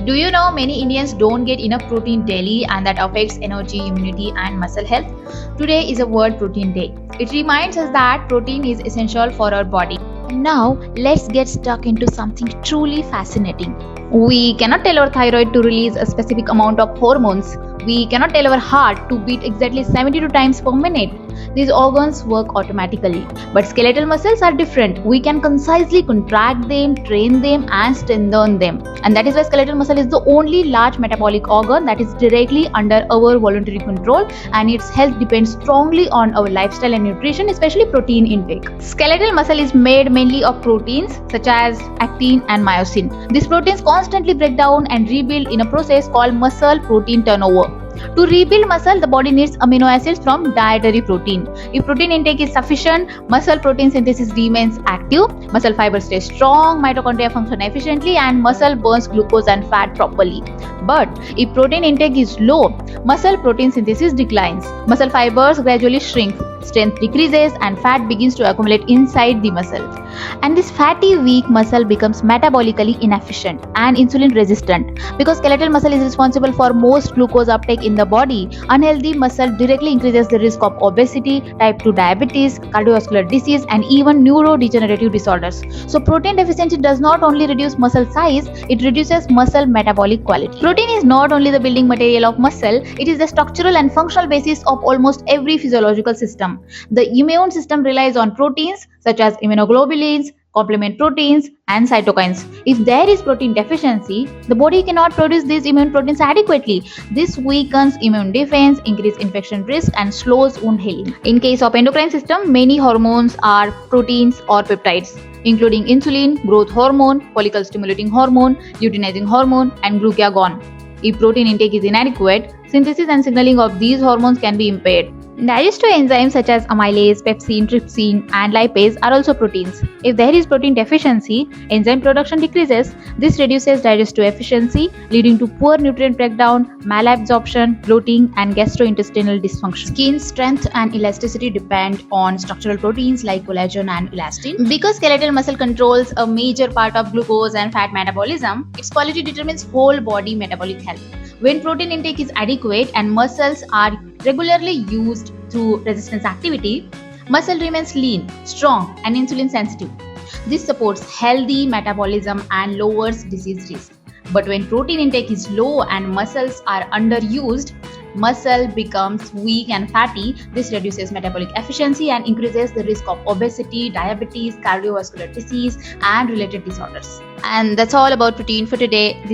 Do you know many Indians don't get enough protein daily and that affects energy, immunity, and muscle health? Today is a World Protein Day. It reminds us that protein is essential for our body. Now, let's get stuck into something truly fascinating. We cannot tell our thyroid to release a specific amount of hormones. We cannot tell our heart to beat exactly 72 times per minute. These organs work automatically. But skeletal muscles are different. We can concisely contract them, train them, and strengthen them. And that is why skeletal muscle is the only large metabolic organ that is directly under our voluntary control, and its health depends strongly on our lifestyle and nutrition, especially protein intake. Skeletal muscle is made mainly of proteins such as actin and myosin. These proteins constantly break down and rebuild in a process called muscle protein turnover. To rebuild muscle, the body needs amino acids from dietary protein. If protein intake is sufficient, muscle protein synthesis remains active, muscle fibers stay strong, mitochondria function efficiently, and muscle burns glucose and fat properly. But if protein intake is low, muscle protein synthesis declines. Muscle fibers gradually shrink, strength decreases, and fat begins to accumulate inside the muscle. And this fatty, weak muscle becomes metabolically inefficient and insulin resistant. Because skeletal muscle is responsible for most glucose uptake in the body, unhealthy muscle directly increases the risk of obesity, type 2 diabetes, cardiovascular disease, and even neurodegenerative disorders. So protein deficiency does not only reduce muscle size, it reduces muscle metabolic quality. Protein is not only the building material of muscle, it is the structural and functional basis of almost every physiological system. The immune system relies on proteins such as immunoglobulins, complement proteins, and cytokines. If there is protein deficiency, the body cannot produce these immune proteins adequately. This weakens immune defense, increases infection risk, and slows wound healing. In case of endocrine system, many hormones are proteins or peptides, including insulin, growth hormone, follicle stimulating hormone, luteinizing hormone, and glucagon. If protein intake is inadequate, synthesis and signaling of these hormones can be impaired. Digestive enzymes such as amylase, pepsin, trypsin, and lipase are also proteins. If there is protein deficiency, enzyme production decreases. This reduces digestive efficiency, leading to poor nutrient breakdown, malabsorption, bloating, and gastrointestinal dysfunction. Skin strength and elasticity depend on structural proteins like collagen and elastin. Because skeletal muscle controls a major part of glucose and fat metabolism, its quality determines whole body metabolic health. When protein intake is adequate and muscles are regularly used through resistance activity, muscle remains lean, strong, and insulin sensitive. This supports healthy metabolism and lowers disease risk. But when protein intake is low and muscles are underused, muscle becomes weak and fatty. This reduces metabolic efficiency and increases the risk of obesity, diabetes, cardiovascular disease, and related disorders. And that's all about protein for today.